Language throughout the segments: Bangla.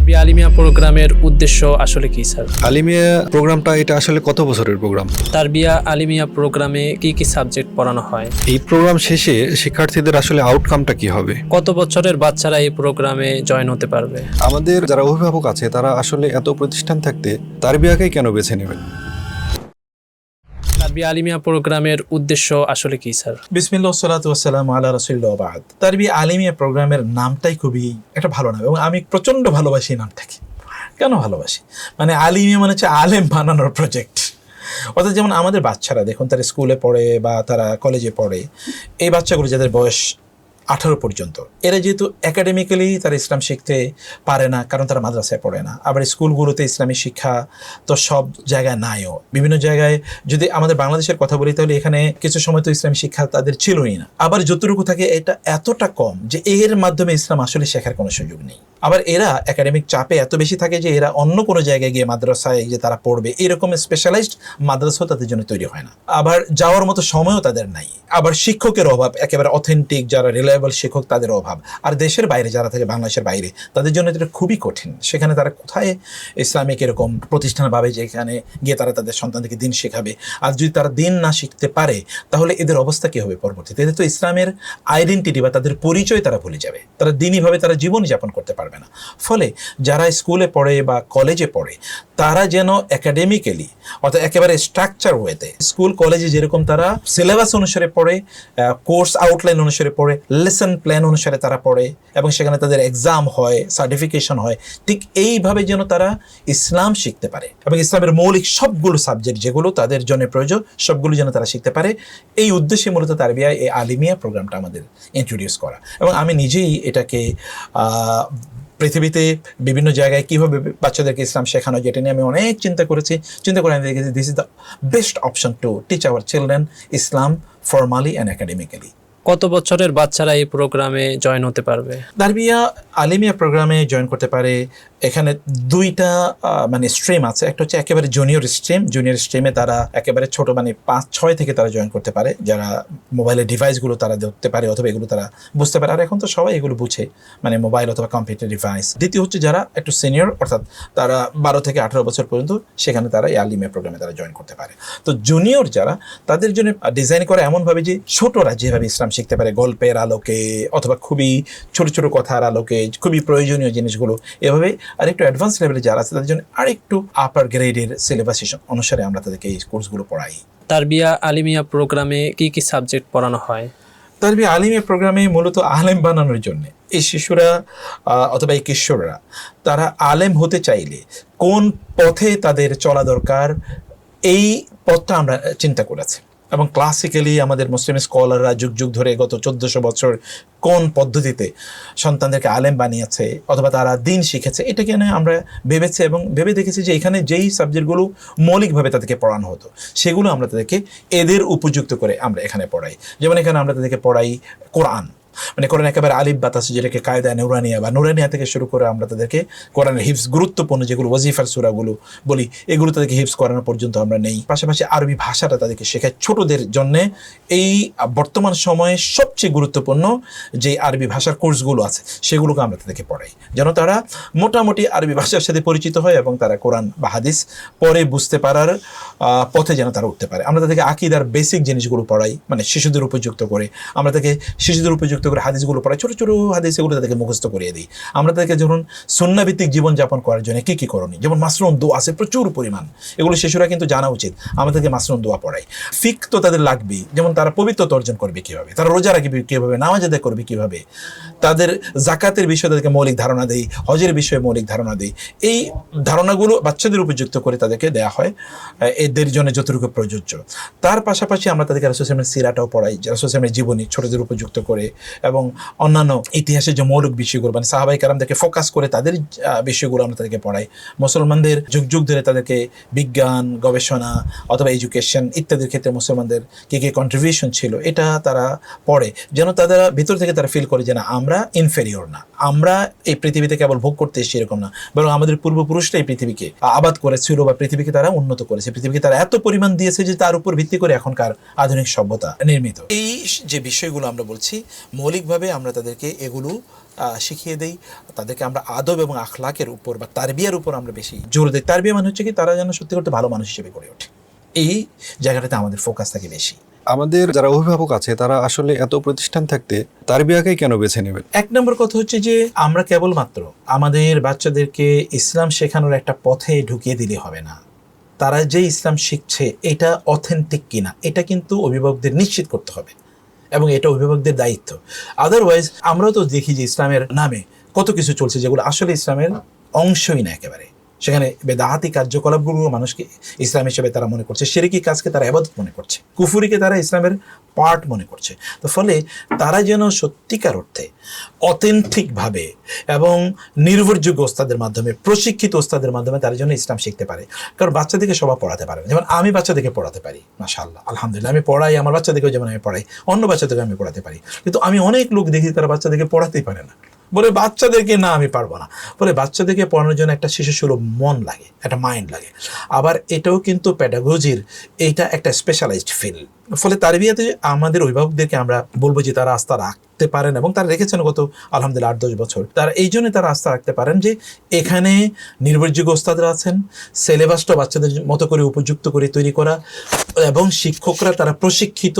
তারবিয়া আলিমিয়া প্রোগ্রামের উদ্দেশ্য আসলে কি স্যার? আলিমিয়া প্রোগ্রামটা এটা আসলে কত বছরের প্রোগ্রাম? তারবিয়া আলিমিয়া প্রোগ্রামে কি কি সাবজেক্ট পড়ানো হয়? এই প্রোগ্রাম শেষে শিক্ষার্থীদের আসলে আউটকামটা কি হবে? কত বছরের বাচ্চারা এই প্রোগ্রামে জয়েন হতে পারবে? আমাদের যারা অভিভাবক আছে তারা আসলে এত প্রতিষ্ঠান থাকতে তারবিয়াকেই কেন বেছে নেবেন? তারবিয়া আলিমিয়া প্রোগ্রামের উদ্দেশ্য আসলে কি স্যার? বিসমিল্লাহ সালাতু ওয়াসসালামু আলা রাসূলিল্লাহ বাদ। তারবিয়া আলিমিয়া প্রোগ্রামের নামটাই খুবই একটা ভালো নাম এবং আমি প্রচণ্ড ভালোবাসি এই নামটাকে। কেন ভালোবাসি? মানে আলিমিয়া মানে হচ্ছে আলেম বানানোর প্রজেক্ট। অর্থাৎ যেমন আমাদের বাচ্চারা দেখুন তারা স্কুলে পড়ে বা তারা কলেজে পড়ে, এই বাচ্চাগুলো যাদের বয়স 18 পর্যন্ত, এরা যেহেতু একাডেমিক্যালি তারা ইসলাম শিখতে পারে না, কারণ তারা মাদ্রাসায় পড়ে না। আবার স্কুলগুলোতে ইসলামী শিক্ষা তো সব জায়গায় নাইও, বিভিন্ন জায়গায় যদি আমাদের বাংলাদেশের কথা বলি তাহলে এখানে কিছু সময় তো ইসলামী শিক্ষা তাদের ছিলই না। আবার যতটুকু থাকে এটা এতটা কম যে এর মাধ্যমে ইসলাম আসলে শেখার কোনো সুযোগ নেই। আবার এরা একাডেমিক চাপে এত বেশি থাকে যে এরা অন্য কোনো জায়গায় গিয়ে মাদ্রাসায় যে তারা পড়বে এরকম স্পেশালাইজড মাদ্রাসাও তাদের জন্য তৈরি হয় না। আবার যাওয়ার মতো সময়ও তাদের নাই। আবার শিক্ষকের অভাব, একেবারে অথেন্টিক যারা রিলায়েবল শিক্ষক তাদের অভাব। আর দেশের বাইরে যারা থাকে, বাংলাদেশের বাইরে, তাদের জন্য এটা খুবই কঠিন। সেখানে তারা কোথায় ইসলামিক এরকম প্রতিষ্ঠান পাবে যেখানে গিয়ে তারা তাদের সন্তানদেরকে দিন শেখাবে? আর যদি তারা দিন না শিখতে পারে তাহলে এদের অবস্থা কী হবে পরবর্তীতে? এদের তো ইসলামের আইডেন্টিটি বা তাদের পরিচয় তারা ভুলে যাবে, তারা দিনইভাবে তারা জীবনযাপন করতে পারবে না। ফলে যারা স্কুলে পড়ে বা কলেজে পড়ে তারা যেন একাডেমিক্যালি অর্থাৎ একেবারে স্ট্রাকচার ওয়েতে স্কুল কলেজে যেরকম তারা সিলেবাস অনুসারে পড়ে, কোর্স আউটলাইন অনুসারে পড়ে, লেসন প্ল্যান অনুসারে তারা পড়ে এবং সেখানে তাদের এক্সাম হয়, সার্টিফিকেশন হয়, ঠিক এইভাবে যেন তারা ইসলাম শিখতে পারে এবং ইসলামের মৌলিক সবগুলো সাবজেক্ট যেগুলো তাদের জন্য প্রয়োজন সবগুলো যেন তারা শিখতে পারে। এই উদ্দেশ্যে মূলত তারবিয়া এই আলিমিয়া প্রোগ্রামটা আমাদের ইন্ট্রোডিউস করা। এবং আমি নিজেই এটাকে পৃথিবীতে বিভিন্ন জায়গায় কীভাবে বাচ্চাদেরকে ইসলাম শেখানো, যেটা নিয়ে আমি অনেক চিন্তা করে আমি দেখেছি this is the best option to teach our children Islam formally and academically. কত বছরের বাচ্চারা এই প্রোগ্রামে জয়েন হতে পারবে? তারবিয়া আলিমিয়া প্রোগ্রামে জয়েন করতে পারে। এখানে দুইটা মানে স্ট্রিম আছে। একটা হচ্ছে একেবারে জুনিয়র স্ট্রিমে তারা একেবারে ছোট, মানে 5-6 থেকে তারা জয়েন করতে পারে, যারা মোবাইলের ডিভাইসগুলো তারা ধরতে পারে অথবা এগুলো তারা বুঝতে পারে। আর এখন তো সবাই এগুলো বুঝে, মানে মোবাইল অথবা কম্পিউটার ডিভাইস। দ্বিতীয় হচ্ছে যারা একটু সিনিয়র, অর্থাৎ তারা 12 থেকে 18 বছর পর্যন্ত, সেখানে তারা এই আলিমিয়া প্রোগ্রামে তারা জয়েন করতে পারে। তো জুনিয়র যারা, তাদের জন্য ডিজাইন করা এমনভাবে যে ছোটরা যেভাবে ইসলাম শিখতে পারে গল্পের আলোকে অথবা খুবই ছোট ছোট কথার আলোকে, খুবই প্রয়োজনীয় জিনিসগুলো এভাবে। আর একটু অ্যাডভান্স লেভেলে যারা আছে তাদের জন্য আরেকটু আপার গ্রেডের সিলেবাস অনুসারে আমরা তাদেরকে এই কোর্সগুলো পড়াই। তারবিয়া আলিমিয়া প্রোগ্রামে কি কি সাবজেক্ট পড়ানো হয়? তারবিয়া আলিমিয়া প্রোগ্রামে মূলত আলেম বানানোর জন্য এই শিশুরা অথবা এই কিশোররা তারা আলেম হতে চাইলে কোন পথে তাদের চলা দরকার, এই পথটা আমরা চিন্তা করেছি। এবং ক্লাসিক্যালি আমাদের মুসলিম স্কলাররা যুগ যুগ ধরে গত 1400 বছর কোন পদ্ধতিতে সন্তানদেরকে আলেম বানিয়েছে অথবা তারা দিন শিখেছে, এটাকে নিয়ে আমরা ভেবেছি এবং ভেবে দেখেছি যে এখানে যেই সাবজেক্টগুলো মৌলিকভাবে তাদেরকে পড়ানো হতো সেগুলো আমরা তাদেরকে এদের উপযুক্ত করে আমরা এখানে পড়াই। যেমন এখানে আমরা তাদেরকে পড়াই কোরআন, মানে কোরআন একেবারে আলিফ বাতাস, যেটাকে কায়দা নুরানিয়া বা নুরানিয়া থেকে শুরু করে আমরা তাদেরকে কোরআনের হিফজ, গুরুত্বপূর্ণ যেগুলো ওয়াজিফার সূরাগুলো বলি, এগুলো তাদেরকে হিফজ করানো পর্যন্ত আমরা নেই। পাশাপাশি আরবি ভাষাটা তাদেরকে শেখায় ছোটদের জন্যে। এই বর্তমান সময়ে সবচেয়ে গুরুত্বপূর্ণ যে আরবি ভাষার কোর্সগুলো আছে সেগুলোকে আমরা তাদেরকে পড়াই, যেন তারা মোটামুটি আরবি ভাষার সাথে পরিচিত হয় এবং তারা কোরআন বা হাদিস পরে বুঝতে পারার পথে যেন তারা উঠতে পারে। আমরা তাদেরকে আকীদার বেসিক জিনিসগুলো পড়াই, মানে শিশুদের উপযুক্ত করে। আমরা তাদেরকে শিশুদের উপযুক্ত করে হাদিসগুলো পড়াই, ছোটো ছোটো হাদিস, এগুলো তাদেরকে মুখস্থ করিয়ে দিই। আমরা তাদেরকে যখন সুন্নাহভিত্তিক জীবনযাপন করার জন্য কী কী করণীয়, যেমন মাসনুন দোয়া আছে প্রচুর পরিমাণ, এগুলো শিশুরা কিন্তু জানা উচিত। আমাদেরকে মাসনুন দোয়া পড়াই। ফিক তো তাদের লাগবেই, যেমন তারা পবিত্রতা অর্জন করবে কীভাবে, তারা রোজা রাখবে কীভাবে, নামাজ আদায় করবে কীভাবে, তাদের জাকাতের বিষয়ে তাদেরকে মৌলিক ধারণা দেই, হজের বিষয়ে মৌলিক ধারণা দেই। এই ধারণাগুলো বাচ্চাদের উপযুক্ত করে তাদেরকে দেওয়া হয় এদের জন্য যতটুকু প্রযোজ্য। তার পাশাপাশি আমরা তাদেরকে রাসূল সাল্লাল্লাহু আলাইহি ওয়াসাল্লামের সিরাটাও পড়াই, রাসূল সাল্লাল্লাহু আলাইহি ওয়াসাল্লামের জীবনী ছোটদের উপযুক্ত করে, এবং অন্যান্য ইতিহাসের যে মৌলিক বিষয়গুলো, মানে সাহাবায়ে কেরামদেরকে ফোকাস করে তাদের বিষয়গুলো আমরা তাদেরকে পড়াই। মুসলমানদের যুগ যুগ ধরে তাদেরকে বিজ্ঞান, গবেষণা অথবা এডুকেশন ইত্যাদির ক্ষেত্রে মুসলমানদের কী কী কন্ট্রিবিউশন ছিল এটা তারা পড়ে, যেন তাদের ভিতর থেকে তারা ফিল করে যে না, আমরা ইনফেরিয়র না, আমরা এই পৃথিবীতে কেবল ভোগ করতে এসেছি এরকম না, বরং আমাদের পূর্বপুরুষরা এই পৃথিবীকে আবাদ করেছিল বা পৃথিবীকে তারা উন্নত করেছে, পৃথিবীকে তারা এত পরিমাণ দিয়েছে যে তার উপর ভিত্তি করে এখনকার আধুনিক সভ্যতা নির্মিত। এই যে বিষয়গুলো আমরা বলছি মৌলিকভাবে আমরা তাদেরকে এগুলো শিখিয়ে দেই, তাদেরকে আমরা আদব এবং আখলাকের উপর বা তারবিয়ার উপর আমরা বেশি জোর দিই। তারবিয়া মানে হচ্ছে কি তারা যেন সত্যি করতে ভালো মানুষ হিসেবে গড়ে ওঠে, এই জায়গাটাতে আমাদের ফোকাস থাকে বেশি। আমাদের যারা অভিভাবক আছে তারা আসলে এত প্রতিষ্ঠান থাকতে তারবিয়াকেই কেন বেছে নেবেন? এক নম্বর কথা হচ্ছে যে আমরা কেবলমাত্র আমাদের বাচ্চাদেরকে ইসলাম শেখানোর একটা পথে ঢুকিয়ে দিলে হবে না। তারা যে ইসলাম শিখছে এটা অথেন্টিক কিনা এটা কিন্তু অভিভাবকদের নিশ্চিত করতে হবে, এবং এটা অভিভাবকদের দায়িত্ব। আদারওয়াইজ আমরাও তো দেখি যে ইসলামের নামে কত কিছু চলছে যেগুলো আসলে ইসলামের অংশই না একেবারে। সেখানে বেদাহাতি কার্যকলাপগুলো মানুষকে ইসলাম হিসেবে তারা মনে করছে, শিরকি কাজকে তারা ইবাদত মনে করছে, কুফুরিকে তারা ইসলামের পার্ট মনে করছে। তো ফলে তারা যেন সত্যিকার অর্থে অথেন্টিকভাবে এবং নির্ভরযোগ্য ওস্তাদের মাধ্যমে, প্রশিক্ষিত ওস্তাদের মাধ্যমে তারা যেন ইসলাম শিখতে পারে। কারণ বাচ্চাদেরকে সবাই পড়াতে পারে না। যেমন আমি বাচ্চাদেরকে পড়াতে পারি, মাশাআল্লাহ, আলহামদুলিল্লাহ, আমি পড়াই, আমার বাচ্চাদেরকেও যেমন আমি পড়াই, অন্য বাচ্চাদেরকে আমি পড়াতে পারি। কিন্তু আমি অনেক লোক দেখি তারা বাচ্চাদেরকে পড়াতেই পারে না, বলে বাচ্চাদেরকে না আমি পারবো না, বলে বাচ্চাদেরকে পড়ানোর জন্য একটা শিশুসুলভ মন লাগে, একটা মাইন্ড লাগে। আবার এটাও কিন্তু প্যাডাগজির এইটা একটা স্পেশালাইজড ফিল্ড। ফলে তারবিয়াতে আমাদের অভিভাবকদেরকে আমরা বলবো যে তারা আস্থা রাখতে পারেন, এবং তারা রেখেছেন গত আলহামদুলিল্লাহ 8-10 বছর। তারা এই জন্য তারা আস্থা রাখতে পারেন যে এখানে নির্ভরযোগ্য ওস্তাদরা আছেন, সিলেবাসটা বাচ্চাদের মতো করে উপযুক্ত করে তৈরি করা, এবং শিক্ষকরা তারা প্রশিক্ষিত।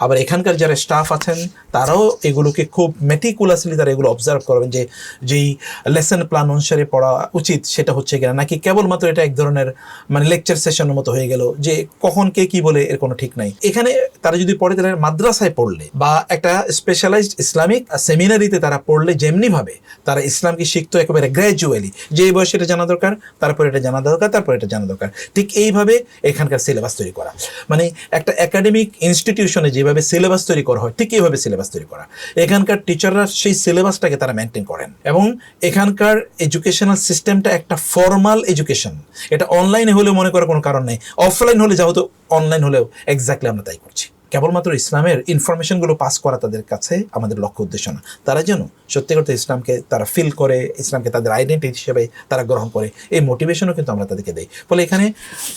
আবার এখানকার যারা স্টাফ আছেন তারাও এগুলোকে খুব মেটিকুলাসলি তারা এগুলো অবজার্ভ করবেন যে যেই লেসন প্ল্যান অনুসারে পড়া উচিত সেটা হচ্ছে কিনা, নাকি কেবলমাত্র এটা এক ধরনের মানে লেকচার সেশনের মতো হয়ে গেল যে কখন কে কি বলে এর কোনো ঠিক নাই। এখানে তারা যদি পড়ে তাহলে মাদ্রাসায় পড়লে বা একটা স্পেশালাইজড ইসলামিক সেমিনারিতে তারা পড়লে যেমনিভাবে তারা ইসলামকে শিখতো একেবারে গ্র্যাজুয়ালি, যে এই বয়সে এটা জানা দরকার, তারপর এটা জানা দরকার, তারপর এটা জানা দরকার, ঠিক এইভাবে এখানকার সিলেবাস তৈরি করা। মানে একটা একাডেমিক ইনস্টিটিউশনে যেভাবে সিলেবাস তৈরি করা হয় ঠিক এইভাবে সিলেবাস তৈরি করা। এখানকার টিচাররা সেই সিলেবাসটাকে তারা মেনটেন করেন, এবং এখানকার এডুকেশনাল সিস্টেমটা একটা ফর্মাল এডুকেশন। এটা অনলাইনে হলেও মনে করার কোনো কারণ নেই, অফলাইন হলে যা হতো অনলাইন হলেও এক্স্যাক্টলি আমরা তাই করছি। কেবলমাত্র ইসলামের ইনফরমেশনগুলো পাস করা তাদের কাছে আমাদের লক্ষ্য উদ্দেশ্য না। তারা যেন সত্যি করতে ইসলামকে তারা ফিল করে, ইসলামকে তাদের আইডেন্টিটি হিসেবে তারা গ্রহণ করে, এই মোটিভেশনও কিন্তু আমরা তাদেরকে দিই। ফলে এখানে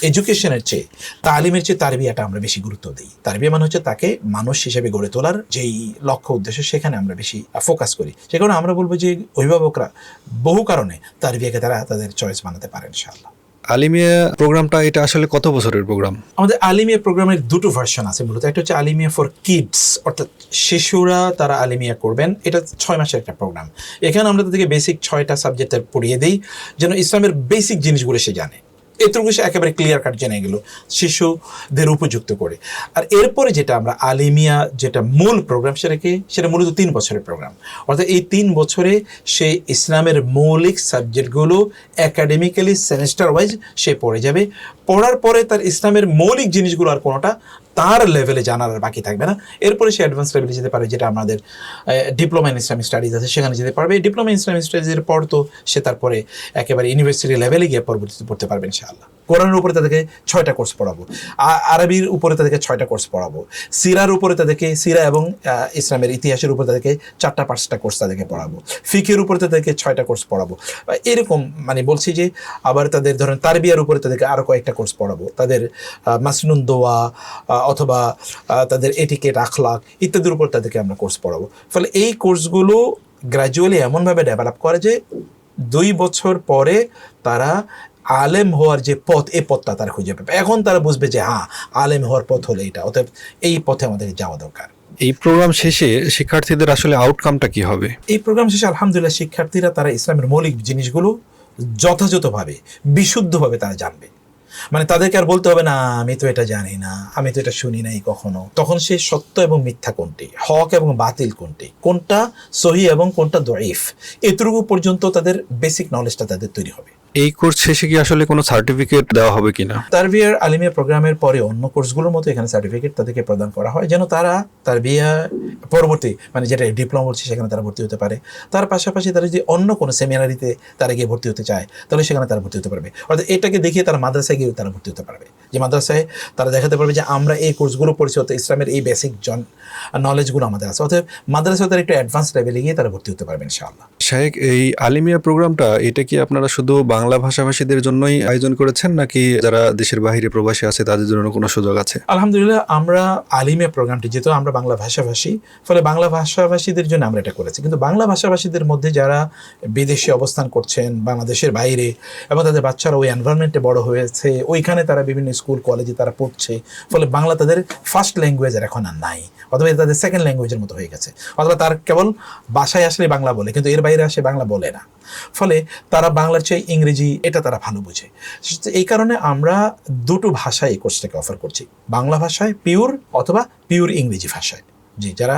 এডুকেশনের চেয়ে তালিমের চেয়ে তারবিয়াটা আমরা বেশি গুরুত্ব দিই। তারবিয়া মানে হচ্ছে তাকে মানুষ হিসেবে গড়ে তোলার যেই লক্ষ্য উদ্দেশ্য সেখানে আমরা বেশি ফোকাস করি। সে কারণে আমরা বলবো যে অভিভাবকরা বহু কারণে তারবিয়াকে তারা তাদের চয়েস বানাতে পারে ইনশাআল্লাহ। আলিমিয়া প্রোগ্রামটা এটা আসলে কত বছরের প্রোগ্রাম? আমাদের আলিমিয়া প্রোগ্রামের দুটো ভার্সন আছে মূলত। একটা হচ্ছে আলিমিয়া ফর কিডস, অর্থাৎ শিশুরা তারা আলিমিয়া করবেন, এটা 6 মাসের একটা প্রোগ্রাম। এখানে আমরা তাদেরকে বেসিক 6টা সাবজেক্টের পড়িয়ে দিই যেন ইসলামের বেসিক জিনিসগুলো সে জানে। এতটুকু সে একেবারে ক্লিয়ার কাট জেনে গেল শিশুদের উপযুক্ত করে। আর এরপরে যেটা আমরা আলিমিয়া যেটা মূল প্রোগ্রাম সেটা মূলত 3 বছরের প্রোগ্রাম। অর্থাৎ এই 3 বছরে সে ইসলামের মৌলিক সাবজেক্টগুলো একাডেমিক্যালি সেমিস্টার ওয়াইজ সে পড়ে যাবে। পড়ার পরে তার ইসলামের মৌলিক জিনিসগুলো আর কোনোটা তার লেভেলে জানার আর বাকি থাকবে না। এরপরে সে অ্যাডভান্স লেভেলে যেতে পারে, যেটা আমাদের ডিপ্লোমা ইন ইসলামিক স্টাডিজ আছে সেখানে যেতে পারবে। ডিপ্লোমা ইন ইসলামিক স্টাডিজের পর তো সে তারপরে একেবারে ইউনিভার্সিটি লেভেলে গিয়ে পরবর্তীতে পড়তে পারবে ইনশাআল্লাহ। কোরআনের উপরে তাদেরকে 6টা কোর্স পড়াবো, আরবির উপরে তাদেরকে 6টা কোর্স পড়াবো, সিরার উপরে তাদেরকে সিরা এবং ইসলামের ইতিহাসের উপরে তাদেরকে 4-5টা কোর্স তাদেরকে পড়াবো, ফিকের উপরে তাদেরকে 6টা কোর্স পড়াবো। এরকম মানে বলছি যে আবার তাদের ধরেন তারবিয়ার উপরে তাদেরকে আরও কয়েকটা কোর্স পড়াবো, তাদের মাসনুন দোয়া অথবা তাদের এটিকেট আখলাক ইত্যাদির উপর তাদেরকে আমরা কোর্স পড়াবো। ফলে এই কোর্সগুলো গ্র্যাজুয়ালি এমনভাবে ডেভেলপ করে যে 2 বছর পরে তারা আলেম হওয়ার যে পথ, এই পথটা তারা খুঁজে পাবে। এখন তারা বুঝবে যে হ্যাঁ, আলেম হওয়ার পথ হলো এটা, অতএব এই পথে আমাদের যাওয়া দরকার। এই প্রোগ্রাম শেষে শিক্ষার্থীদের আসলে আউটকামটা কি হবে? এই প্রোগ্রাম শেষে আলহামদুলিল্লাহ শিক্ষার্থীরা তারা ইসলামের মৌলিক জিনিসগুলো যথাযথভাবে বিশুদ্ধভাবে তারা জানবে। মানে তাদেরকে আর বলতে হবে না আমি তো এটা জানি না, আমি তো এটা শুনি নাই কখনো। তখন সে সত্য এবং মিথ্যা কোনটি, হক এবং বাতিল কোনটি, কোনটা সহি এবং কোনটা দঈফ, এতটুকু পর্যন্ত তাদের বেসিক নলেজটা তাদের তৈরি হবে। এই কোর্স শেষে কি আসলে কোনো সার্টিফিকেট দেওয়া হবে কিনা? তারবিয়ার আলিমিয়া প্রোগ্রামের পরে অন্য কোর্সগুলোর মতো এখানে সার্টিফিকেট তাদেরকে প্রদান করা হয় যেন তারা তারবিয়া পরবর্তী মানে যেটা ডিপ্লোমা বলছে সেখানে তারা ভর্তি হতে পারে। তার পাশাপাশি তারা যদি অন্য কোনো সেমিনারিতে তারা গিয়ে ভর্তি হতে চায় তাহলে সেখানে তারা ভর্তি হতে পারবে। অর্থাৎ এটাকে দেখিয়ে তারা মাদ্রাসায় গিয়ে তারা ভর্তি হতে পারবে, যে মাদ্রাসায় তারা দেখাতে পারবে যে আমরা এই কোর্সগুলো পড়ছি, অর্থাৎ ইসলামের এই বেসিক নলেজগুলো আমাদের আছে। অর্থাৎ মাদ্রাসায় তারা একটু অ্যাডভান্স লেভেলে গিয়ে তারা ভর্তি হতে পারবে ইনশাআল্লাহ। শাহেক, এই আলিমিয়া প্রোগ্রামটা এটা কি আপনারা শুধু বাংলা বাংলা ভাষাভাষীদের জন্যই আয়োজন করেছেন নাকি যারা দেশের বাইরে প্রবাসী আছে তাদের জন্য কোনো সুযোগ আছে? আলহামদুলিল্লাহ, আমরা আলিমিয়া প্রোগ্রামটি, যেহেতু আমরা বাংলা ভাষাভাষী, ফলে বাংলা ভাষাভাষীদের জন্য আমরা এটা করেছি। কিন্তু বাংলা ভাষাভাষীদের মধ্যে যারা বিদেশে অবস্থান করছেন, বাংলাদেশের বাইরে, এবং তাদের বাচ্চারা ওই এনভায়রনমেন্টে বড় হয়েছে, ওইখানে তারা বিভিন্ন স্কুল কলেজে তারা পড়ছে, ফলে বাংলা তাদের ফার্স্ট ল্যাঙ্গুয়েজ আর এখন আর নাই, অথবা এটা তাদের সেকেন্ড ল্যাঙ্গুয়েজের মতো হয়ে গেছে, অথবা তার কেবল বাসায় আসলে বাংলা বলে, কিন্তু এর বাইরে আসে বাংলা বলে না। ফলে তারা বাংলার চেয়ে ইংরেজি এটা তারা ভালো বোঝে। এই কারণে আমরা দুটো ভাষায় এই কোর্সটাকে অফার করছি, বাংলা ভাষায় পিওর অথবা পিওর ইংরেজি ভাষায়। জি, যারা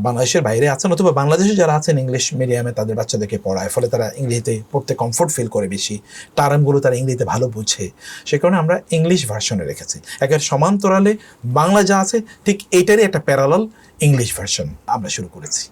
বাংলাদেশের বাইরে আছেন অথবা বাংলাদেশে যারা আছেন ইংলিশ মিডিয়ামে তাদের বাচ্চাদেরকে পড়ায়, ফলে তারা ইংরেজিতে পড়তে কমফোর্ট ফিল করে, বেশি টার্মগুলো তারা ইংরেজিতে ভালো বুঝে, সে কারণে আমরা ইংলিশ ভার্সনে রেখেছি। একেবারে সমান্তরালে বাংলা যা আছে ঠিক এইটারই একটা প্যারালাল ইংলিশ ভার্সন আমরা শুরু করেছি।